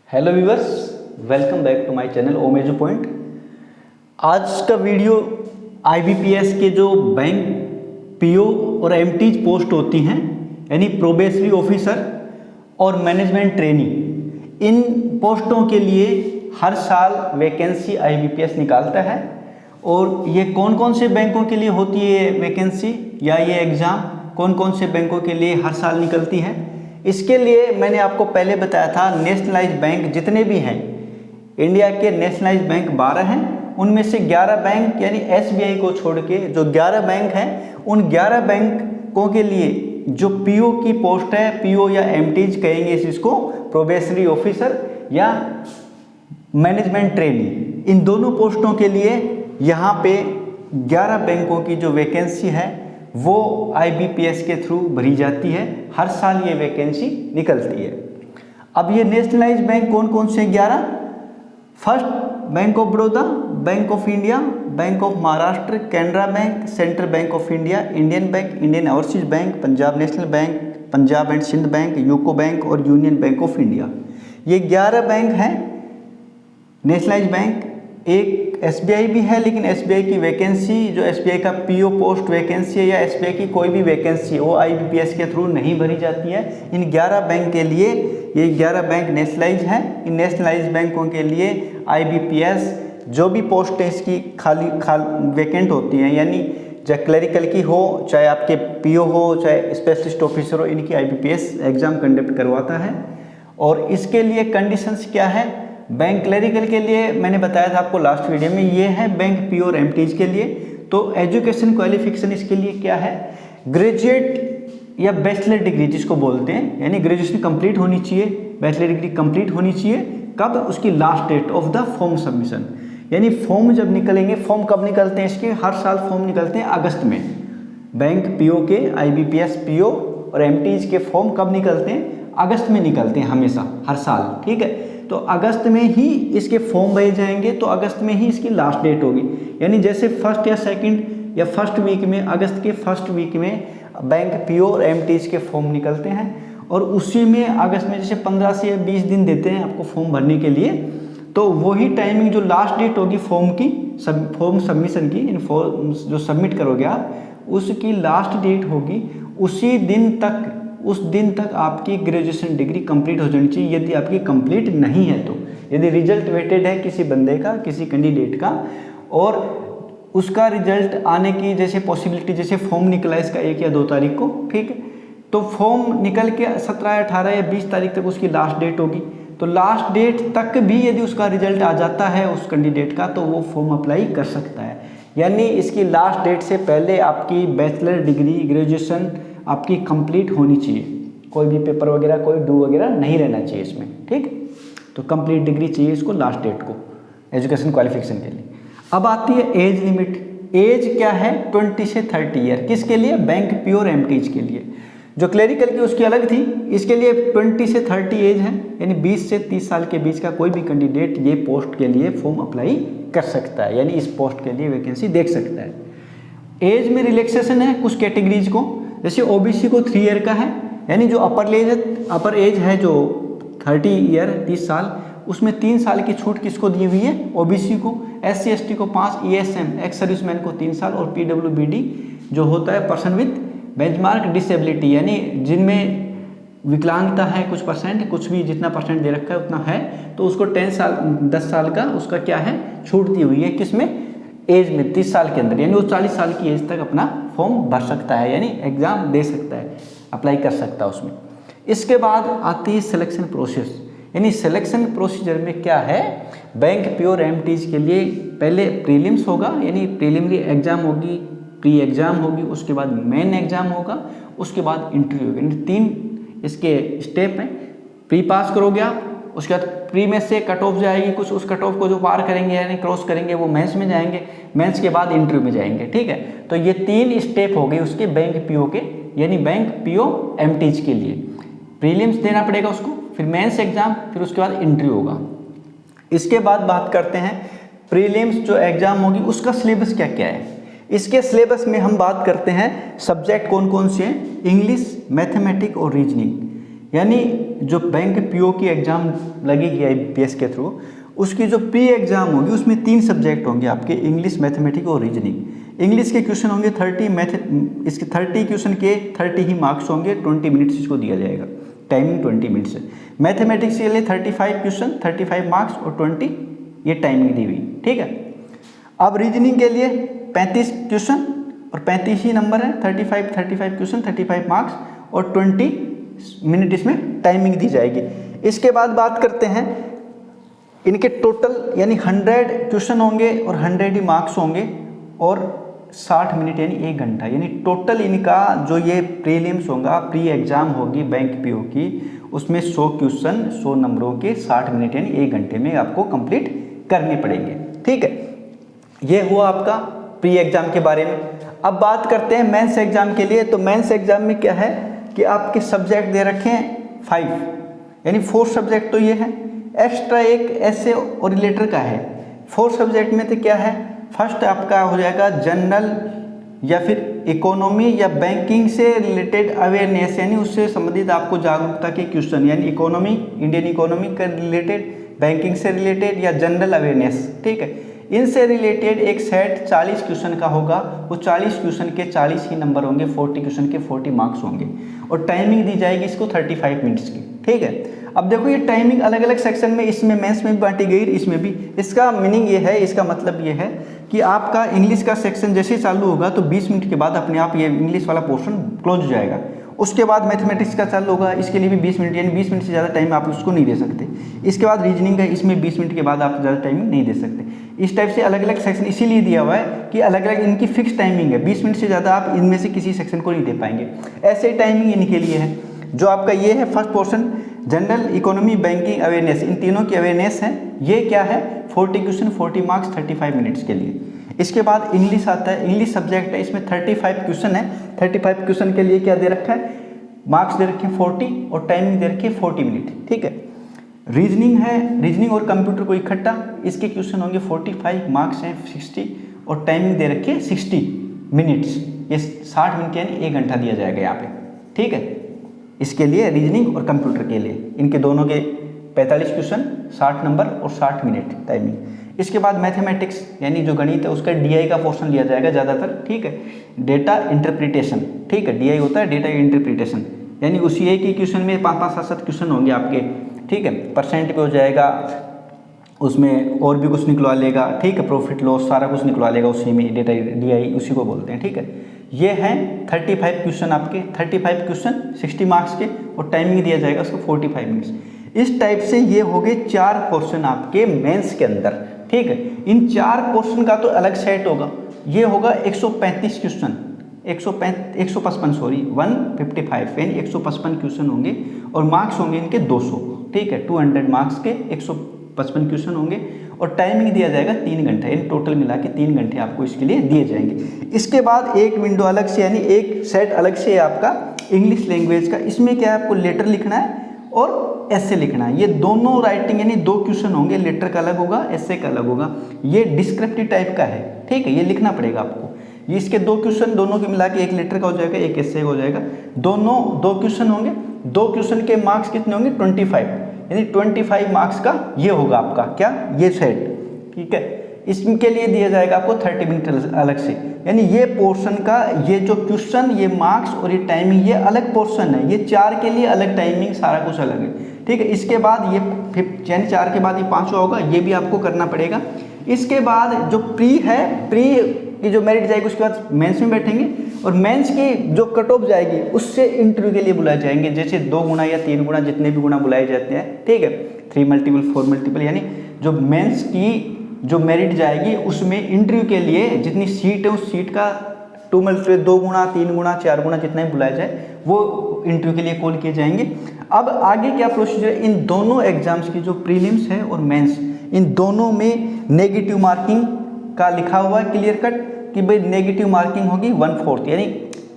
Hello viewers, welcome back to my channel ओमेजो point. आज का वीडियो आईबीपीएस के जो बैंक पीओ और एमटीज पोस्ट होती हैं, यानी प्रोबेशनरी ऑफिसर और मैनेजमेंट ट्रेनी, इन पोस्टों के लिए हर साल वैकेंसी आईबीपीएस निकालता है। और ये कौन कौन से बैंकों के लिए होती है वैकेंसी या ये एग्ज़ाम कौन कौन से बैंकों के लिए हर साल निकलती है, इसके लिए मैंने आपको पहले बताया था नेशनलाइज बैंक जितने भी हैं, इंडिया के नेशनलाइज बैंक 12 हैं, उनमें से 11 बैंक यानी एसबीआई को छोड़ के जो 11 बैंक हैं, उन 11 बैंकों के लिए जो पीओ की पोस्ट है, पीओ या एमटीज कहेंगे इसको, प्रोबेशनरी ऑफिसर या मैनेजमेंट ट्रेनी, इन दोनों पोस्टों के लिए यहाँ पे 11 बैंकों की जो वैकेंसी है वो आईबीपीएस के थ्रू भरी जाती है। हर साल ये वैकेंसी निकलती है। अब ये नेशनलाइज बैंक कौन कौन से 11? First, bank of Baroda, bank of India, bank of Maharashtra, Canara bank, central bank of India, Indian bank, Indian overseas bank, Punjab national bank, Punjab and Sindh bank, UCO bank और यूनियन बैंक ऑफ इंडिया। ये 11 bank हैं nationalise bank. एक SBI भी है, लेकिन SBI की vacancy जो SBI का पीओ पोस्ट वैकेंसी है या एसबीआई की कोई भी वैकेंसी वो आईबीपीएस के थ्रू नहीं भरी जाती है। इन 11 बैंक के लिए, ये 11 बैंक नेशनलाइज हैं, इन नेशनलाइज बैंकों के लिए आईबीपीएस जो भी पोस्ट है इसकी खाली वैकेंट होती हैं, यानी चाहे क्लरिकल की हो, चाहे आपके पीओ हो, चाहे स्पेशलिस्ट ऑफिसर हो, इनकी आईबीपीएस एग्ज़ाम कंडक्ट करवाता है। और इसके लिए कंडीशंस क्या है? बैंक क्लरिकल के लिए मैंने बताया था आपको लास्ट वीडियो में, ये है बैंक पीओ और एमटीज के लिए। तो एजुकेशन क्वालिफिकेशन इसके लिए क्या है? ग्रेजुएट या बैचलर डिग्री जिसको बोलते हैं, यानी ग्रेजुएशन कंप्लीट होनी चाहिए, बैचलर डिग्री कंप्लीट होनी चाहिए। कब? उसकी last date of the form submission, यानी फॉर्म जब निकलेंगे। फॉर्म कब निकलते हैं इसके? हर साल फॉर्म निकलते हैं अगस्त में। बैंक पीओ के, आईबीपीएस पीओ और एमटीज के फॉर्म कब निकलते हैं? अगस्त में निकलते हैं हमेशा, हर साल। ठीक है, तो अगस्त में ही इसके फॉर्म भरे जाएंगे, तो अगस्त में ही इसकी लास्ट डेट होगी। यानी जैसे फर्स्ट या सेकंड या फर्स्ट वीक में, अगस्त के फर्स्ट वीक में बैंक पीओ और एमटीज के फॉर्म निकलते हैं, और उसी में अगस्त में जैसे 15 से 20 दिन देते हैं आपको फॉर्म भरने के लिए। तो वही टाइमिंग जो लास्ट डेट होगी फॉर्म की, फॉर्म सबमिशन की, इन फॉर्म जो सबमिट करोगे आप, उसकी लास्ट डेट होगी उसी दिन तक। उस दिन तक आपकी ग्रेजुएशन डिग्री कंप्लीट हो जानी चाहिए। यदि आपकी कंप्लीट नहीं है तो, यदि रिजल्ट वेटेड है किसी बंदे का, किसी कैंडिडेट का, और उसका रिजल्ट आने की जैसे पॉसिबिलिटी, जैसे फॉर्म निकला इसका 1 या 2 तारीख को, ठीक है, तो फॉर्म निकल के 17, 18 या 20 तारीख तक उसकी लास्ट डेट होगी। तो लास्ट डेट तक भी यदि उसका रिजल्ट आ जाता है उस कैंडिडेट का, तो वो फॉर्म अप्लाई कर सकता है। यानी इसकी लास्ट डेट से पहले आपकी बैचलर डिग्री, ग्रेजुएशन आपकी कंप्लीट होनी चाहिए। कोई भी पेपर वगैरह, कोई ड्यू वगैरह नहीं रहना चाहिए इसमें। ठीक, तो कंप्लीट डिग्री चाहिए इसको लास्ट डेट को एजुकेशन क्वालिफिकेशन के लिए। अब आती है एज लिमिट। एज क्या है? 20 से 30 ईयर। किसके लिए? बैंक पीओ और एमटीज के लिए। जो क्लरिकल की उसकी अलग थी, इसके लिए 20 से 30 एज है, यानी 20 से 30 साल के बीच का कोई भी कैंडिडेट ये पोस्ट के लिए फॉर्म अप्लाई कर सकता है, यानी इस पोस्ट के लिए वैकेंसी देख सकता है। एज में रिलैक्सेशन है कुछ कैटेगरीज को, जैसे ओबीसी को 3 ईयर का है, यानी जो अपर एज है जो 30 ईयर 30 साल, उसमें 3 साल की छूट किसको दी हुई है? ओबीसी को। SC ST को 5, ESM एक्स सर्विसमैन को 3 साल, और PWBD जो होता है पर्सन विद बेंचमार्क डिसेबिलिटी, यानी जिनमें विकलांगता है कुछ परसेंट, कुछ भी जितना परसेंट दे रखा है उतना है, तो उसको 10 साल का उसका क्या है? छूट दी हुई है। किसमें? एज में, 30 साल के अंदर, यानी वो 40 साल की एज तक अपना फॉर्म भर सकता है, यानी एग्ज़ाम दे सकता है, अप्लाई कर सकता है उसमें। इसके बाद आती है सिलेक्शन प्रोसेस, यानी सिलेक्शन प्रोसीजर में क्या है? बैंक पीओ और एमटीज के लिए पहले प्रीलिम्स होगा, यानी प्रीलिमिनरी एग्जाम होगी, प्री एग्जाम होगी, उसके बाद मेन एग्जाम होगा, उसके बाद इंटरव्यू होगी। यानी 3 इसके स्टेप हैं। प्री पास करोगे आप, उसके बाद प्री में से कट ऑफ जाएगी कुछ, उस कट ऑफ को जो पार करेंगे यानी क्रॉस करेंगे वो मेंस में जाएंगे, मेंस के बाद इंटरव्यू में जाएंगे। ठीक है, तो ये 3 स्टेप हो गए उसके बैंक पीओ के, यानी बैंक पीओ एमटीज के लिए। प्रीलिम्स देना पड़ेगा उसको, फिर मेंस एग्जाम, फिर उसके बाद इंटरव्यू होगा। इसके बाद बात करते हैं प्रीलिम्स जो एग्जाम होगी उसका सिलेबस क्या क्या है। इसके सिलेबस में हम बात करते हैं सब्जेक्ट कौन कौन से हैं? इंग्लिश, मैथमेटिक्स और रीजनिंग। यानी जो बैंक पीओ की एग्ज़ाम लगेगी आईबीपीएस के थ्रू, उसकी जो प्री एग्ज़ाम होगी उसमें 3 सब्जेक्ट होंगे आपके, इंग्लिश, मैथमेटिक्स और रीजनिंग। इंग्लिश के क्वेश्चन होंगे 30, इसके 30 क्वेश्चन के 30 ही मार्क्स होंगे, 20 मिनट्स इसको दिया जाएगा, टाइमिंग 20 मिनट्स है। मैथमेटिक्स के लिए 35 क्वेश्चन, 35 मार्क्स और 20 ये टाइमिंग दी हुई, ठीक है। अब रीजनिंग के लिए 35 क्वेश्चन और 35 ही नंबर है, 35 क्वेश्चन, 35 मार्क्स और 20 मिनट इसमें टाइमिंग दी जाएगी। इसके बाद बात करते हैं इनके टोटल, यानी 100 क्वेश्चन होंगे और 100 ही मार्क्स होंगे और 60 मिनट यानी 1 घंटा, यानी टोटल इनका जो ये प्रीलिम्स होगा, प्री एग्जाम होगी बैंक पीओ की, उसमें 100 क्वेश्चन 100 नंबरों के 60 मिनट यानी 1 घंटे में आपको कंप्लीट करने पड़ेंगे, ठीक है। ये हुआ आपका प्री एग्जाम के बारे में। अब बात करते हैं मेंस एग्जाम के लिए। तो मेंस एग्जाम में क्या है कि आपके सब्जेक्ट दे रखे हैं 5, यानी 4 सब्जेक्ट तो ये है, एक्स्ट्रा एक ऐसे और रिलेटर का है। 4 सब्जेक्ट में तो क्या है, फर्स्ट आपका हो जाएगा जनरल या फिर इकोनॉमी या बैंकिंग से रिलेटेड अवेयरनेस, यानी उससे संबंधित आपको जागरूकता के क्वेश्चन, यानी इकोनॉमी, इंडियन इकोनॉमी का रिलेटेड, बैंकिंग से रिलेटेड या जनरल अवेयरनेस, ठीक है। इनसे रिलेटेड एक सेट 40 क्वेश्चन का होगा, वो 40 क्वेश्चन के 40 ही नंबर होंगे, 40 क्वेश्चन के 40 मार्क्स होंगे और टाइमिंग दी जाएगी इसको 35 मिनट्स की, ठीक है। अब देखो ये टाइमिंग अलग अलग सेक्शन में, इसमें मेंस में भी बांटी गई, इसमें भी। इसका मीनिंग ये है, इसका मतलब ये है कि आपका इंग्लिश का सेक्शन जैसे चालू होगा तो 20 मिनट के बाद अपने आप ये इंग्लिश वाला पोर्शन क्लोज हो जाएगा। उसके बाद मैथमेटिक्स का चालू होगा, इसके लिए भी 20 मिनट, यानी 20 मिनट से ज़्यादा टाइम आप उसको नहीं दे सकते। इसके बाद रीजनिंग है, इसमें 20 मिनट के बाद आप ज़्यादा टाइमिंग नहीं दे सकते। इस टाइप से अलग अलग सेक्शन इसीलिए दिया हुआ है कि अलग अलग इनकी फिक्स टाइमिंग है, 20 मिनट से ज़्यादा आप इनमें से किसी सेक्शन को नहीं दे पाएंगे। ऐसे टाइमिंग इनके लिए है। जो आपका ये है first portion, general, economy, banking, awareness, इन तीनों की अवेयरनेस है। ये क्या है, 40 क्वेश्चन 40 मार्क्स 35 मिनट्स के लिए। इसके बाद इंग्लिश आता है, इंग्लिश सब्जेक्ट है, इसमें 35 क्वेश्चन है। 35 क्वेश्चन के लिए क्या दे रखा है, मार्क्स दे रखे हैं 40 और टाइमिंग दे रखी है 40 मिनट, ठीक है। रीजनिंग है, रीजनिंग और कंप्यूटर को इकट्ठा, इसके क्वेश्चन होंगे 45, मार्क्स हैं 60 और टाइमिंग दे रखी है 60 मिनट्स, ये 60 मिनट यानी 1 घंटा दिया जाएगा यहाँ पे, ठीक है। इसके लिए रीजनिंग और कंप्यूटर के लिए इनके दोनों के 45 क्वेश्चन, 60 नंबर और 60 मिनट टाइमिंग। इसके बाद मैथमेटिक्स यानी जो गणित है उसका डीआई का पोर्शन लिया जाएगा ज़्यादातर, ठीक है। डेटा इंटरप्रिटेशन, ठीक है, डीआई होता है डेटा इंटरप्रिटेशन, यानी उसी एक ही क्वेश्चन में 5-5, 7-7 क्वेश्चन होंगे आपके, ठीक है। परसेंट पे हो जाएगा, उसमें और भी कुछ निकलवा लेगा, ठीक है, प्रॉफिट लॉस सारा कुछ निकलवा लेगा उसी में, डेटा डीआई उसी को बोलते हैं, ठीक है। ये हैं 35 क्वेश्चन आपके, 35 क्वेश्चन 60 मार्क्स के और टाइमिंग दिया जाएगा उसको 45 मिनट्स। इस टाइप से ये हो गए 4 क्वेश्चन आपके मेंस के अंदर, ठीक है। इन 4 क्वेश्चन का तो अलग सेट होगा, ये होगा 135 क्वेश्चन, 155 सॉरी 155 यानी 155 क्वेश्चन होंगे और मार्क्स होंगे इनके 200, ठीक है। 200 मार्क्स के 155 क्वेश्चन होंगे और टाइमिंग दिया जाएगा 3 घंटे, यानी टोटल मिला के 3 घंटे आपको इसके लिए दिए जाएंगे। इसके बाद एक विंडो अलग से, यानी एक सेट अलग से आपका इंग्लिश लैंग्वेज का, इसमें क्या है आपको लेटर लिखना है और ऐसे लिखना है। ये दोनों राइटिंग यानी 2 क्वेश्चन होंगे, लेटर का अलग होगा, ऐसे का अलग होगा। ये डिस्क्रिप्टिव टाइप का है, ठीक है, ये लिखना पड़ेगा आपको। ये इसके 2 क्वेश्चन दोनों के मिला के एक लेटर का हो जाएगा, एक ऐसे का हो जाएगा। दोनों 2 क्वेश्चन होंगे, 2 क्वेश्चन के मार्क्स कितने होंगे 25, यानी 25 मार्क्स का ये होगा आपका क्या, ये सेट, ठीक है। इसके लिए दिया जाएगा आपको 30 मिनट अलग से, यानी ये पोर्शन का ये जो क्वेश्चन, ये मार्क्स और ये टाइमिंग, ये अलग पोर्शन है। ये 4 के लिए अलग टाइमिंग, सारा कुछ अलग है, ठीक है। इसके बाद ये यानी 4 के बाद ये 5वां होगा, ये भी आपको करना पड़ेगा। इसके बाद जो प्री है, प्री की जो मेरिट जाएगी उसके बाद मेंस में बैठेंगे और मेंस की जो कट ऑफ जाएगी उससे इंटरव्यू के लिए बुलाए जाएंगे, जैसे 2 गुना या 3 गुना जितने भी गुना बुलाए जाते हैं, ठीक है। 3 मल्टीपल 4 मल्टीपल, यानी जो मेंस की जो मेरिट जाएगी उसमें इंटरव्यू के लिए जितनी सीट है उस सीट का 2 मल्टीपल 2 गुना 3 गुना 4 गुना जितना भी बुलाया जाए वो इंटरव्यू के लिए कॉल किए जाएंगे। अब आगे क्या प्रोसीजर है, इन दोनों एग्जाम्स की जो प्रीलिम्स है और मेंस, इन दोनों में नेगेटिव मार्किंग का लिखा हुआ है क्लियर कट कि भाई नेगेटिव मार्किंग होगी 1/4, यानी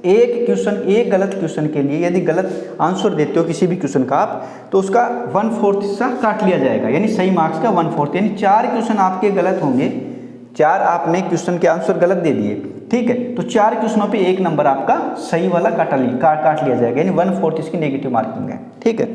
एक क्वेश्चन, एक गलत क्वेश्चन के लिए यदि गलत आंसर देते हो किसी भी क्वेश्चन का आप, तो उसका 1/4 हिस्सा काट लिया जाएगा, यानी सही मार्क्स का 1/4, यानी 4 क्वेश्चन आपके गलत होंगे, 4 आपने क्वेश्चन के आंसर गलत दे दिए, ठीक है, तो 4 क्वेश्चनों पे 1 नंबर आपका सही वाला काट लिया जाएगा, यानी 1/4 इसकी नेगेटिव मार्किंग है, ठीक है।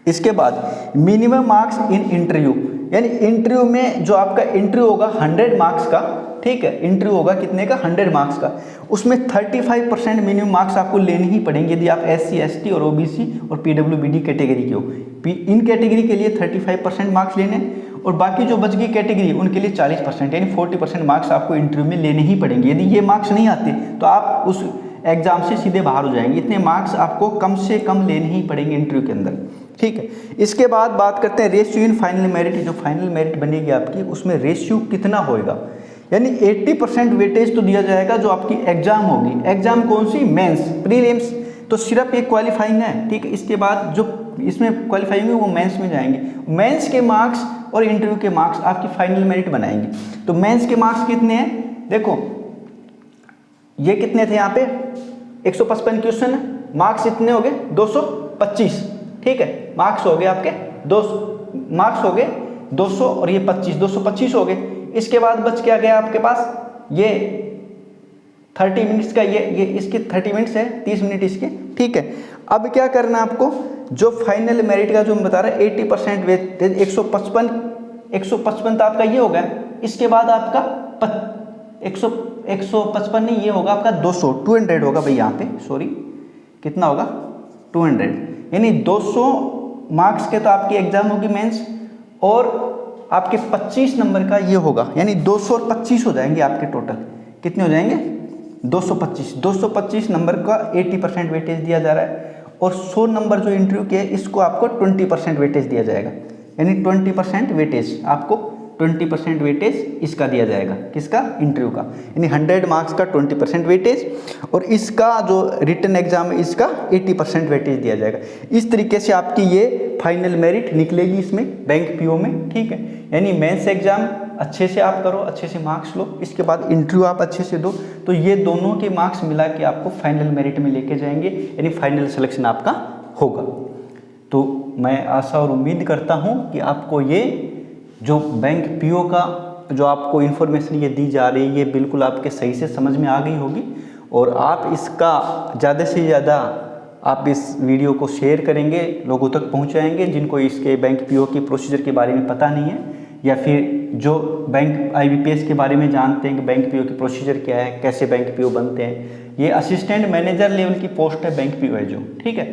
इसके बाद मिनिमम मार्क्स इन इंटरव्यू, यानी इंटरव्यू में जो आपका इंटरव्यू होगा 100 मार्क्स का, ठीक है, इंटरव्यू होगा कितने का, 100 मार्क्स का, उसमें 35% मिनिमम मार्क्स आपको लेने ही पड़ेंगे यदि आप SC ST और OBC और PWBD कैटेगरी के हो। इन कैटेगरी के लिए 35% मार्क्स लेने, और बाकी जो बच गई कैटेगरी उनके लिए 40% यानी 40% मार्क्स आपको इंटरव्यू में लेने ही पड़ेंगे। यदि ये मार्क्स नहीं आते तो आप उस एग्जाम से सीधे बाहर हो जाएंगे। इतने मार्क्स आपको कम से कम लेने ही पड़ेंगे इंटरव्यू के अंदर, ठीक है। इसके बाद बात करते हैं रेशियो इन फाइनल मेरिट। जो फाइनल मेरिट बनेगी आपकी उसमें रेशियो कितना होएगा, यानी 80% वेटेज तो दिया जाएगा जो आपकी एग्जाम होगी। एग्जाम कौन सी, मेंस, प्रीलिम्स तो सिर्फ एक क्वालिफाइंग है, ठीक है। इसके बाद जो इसमें क्वालिफाइंग है वो मेंस में जाएंगे। मेंस के मार्क्स और इंटरव्यू के मार्क्स आपकी फाइनल मेरिट बनाएंगे। तो मेंस के मार्क्स कितने हैं, देखो ये कितने थे, यहाँ पे 155 क्वेश्चन है, मार्क्स इतने हो गए 225, ठीक है। मार्क्स हो गए आपके 200, मार्क्स हो गए 200 और ये 25, 225 हो गए। इसके बाद बच क्या गया आपके पास, ये 30 मिनट्स का, ये इसके 30 मिनट्स है, 30 मिनट इसके, ठीक है। अब क्या करना है आपको, जो फाइनल मेरिट का जो मैं बता रहा है 80% वेटेज 155 तो आपका ये हो गया। इसके बाद आपका 155 नहीं, ये होगा आपका 200 होगा भाई, यहाँ पे सॉरी कितना होगा 200, यानी 200 मार्क्स के तो आपकी एग्जाम होगी मेंस, और आपके 25 नंबर का ये होगा, यानी 200 और 25 हो जाएंगे आपके टोटल, कितने हो जाएंगे 225 नंबर का 80% वेटेज दिया जा रहा है। और 100 नंबर जो इंटरव्यू के इसको आपको 20% वेटेज दिया जाएगा, यानी 20% वेटेज आपको 20% वेटेज इसका दिया जाएगा, किसका, इंटरव्यू का, यानी 100 मार्क्स का 20% वेटेज, और इसका जो रिटन एग्जाम है इसका 80% वेटेज दिया जाएगा। इस तरीके से आपकी ये फाइनल मेरिट निकलेगी इसमें बैंक PO में, ठीक है। यानी मेंस एग्जाम अच्छे से आप करो, अच्छे से मार्क्स लो, इसके बाद इंटरव्यू आप अच्छे से दो, तो ये दोनों के मार्क्स मिला के आपको फाइनल मेरिट में लेके जाएंगे, यानी फाइनल सिलेक्शन आपका होगा। तो मैं आशा और उम्मीद करता हूँ कि आपको ये जो बैंक PO का जो आपको इन्फॉर्मेशन ये दी जा रही है ये बिल्कुल आपके सही से समझ में आ गई होगी, और आप इसका ज़्यादा से ज़्यादा आप इस वीडियो को शेयर करेंगे, लोगों तक पहुंचाएंगे जिनको इसके बैंक PO की प्रोसीजर के बारे में पता नहीं है, या फिर जो बैंक IBPS के बारे में जानते हैं कि बैंक PO की प्रोसीजर क्या है, कैसे बैंक PO बनते हैं। ये असिस्टेंट मैनेजर लेवल की पोस्ट है बैंक PO है जो, ठीक है।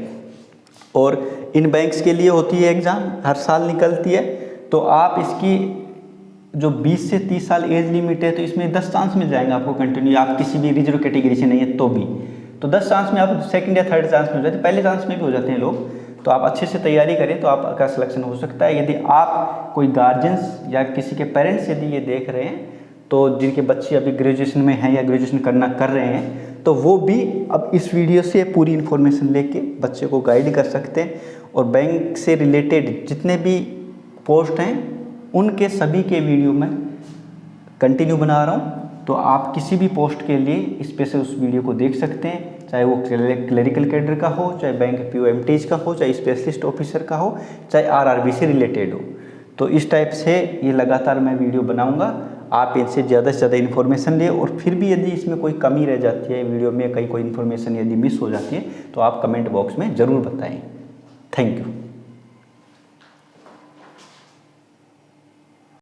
और इन बैंक्स के लिए होती है एग्ज़ाम, हर साल निकलती है। तो आप इसकी जो 20 से 30 साल एज लिमिट है तो इसमें 10 चांस मिल जाएंगे आपको कंटिन्यू, आप किसी भी रिजर्व कैटेगरी से नहीं है तो भी, तो 10 चांस में आप सेकंड या थर्ड चांस में हो जाते हैं, पहले चांस में भी हो जाते हैं लोग। तो आप अच्छे से तैयारी करें तो आपका सिलेक्शन हो सकता है। यदि आप कोई गार्जियंस या किसी के पेरेंट्स यदि ये देख रहे हैं तो जिनके बच्चे अभी ग्रेजुएशन में हैं या ग्रेजुएशन कर रहे हैं, तो वो भी अब इस वीडियो से पूरी इन्फॉर्मेशन लेके बच्चे को गाइड कर सकते हैं। और बैंक से रिलेटेड जितने भी पोस्ट हैं उनके सभी के वीडियो में कंटिन्यू बना रहा हूँ, तो आप किसी भी पोस्ट के लिए स्पेशल उस वीडियो को देख सकते हैं, चाहे वो क्लरिकल कैडर का हो, चाहे बैंक PO MTH का हो, चाहे स्पेशलिस्ट ऑफिसर का हो, चाहे RRB से रिलेटेड हो। तो इस टाइप से ये लगातार मैं वीडियो बनाऊंगा, आप इनसे ज़्यादा से ज़्यादा इन्फॉर्मेशन लें। और फिर भी यदि इसमें कोई कमी रह जाती है वीडियो में, कहीं कोई इन्फॉर्मेशन यदि मिस हो जाती है तो आप कमेंट बॉक्स में ज़रूर बताएं। Thank you.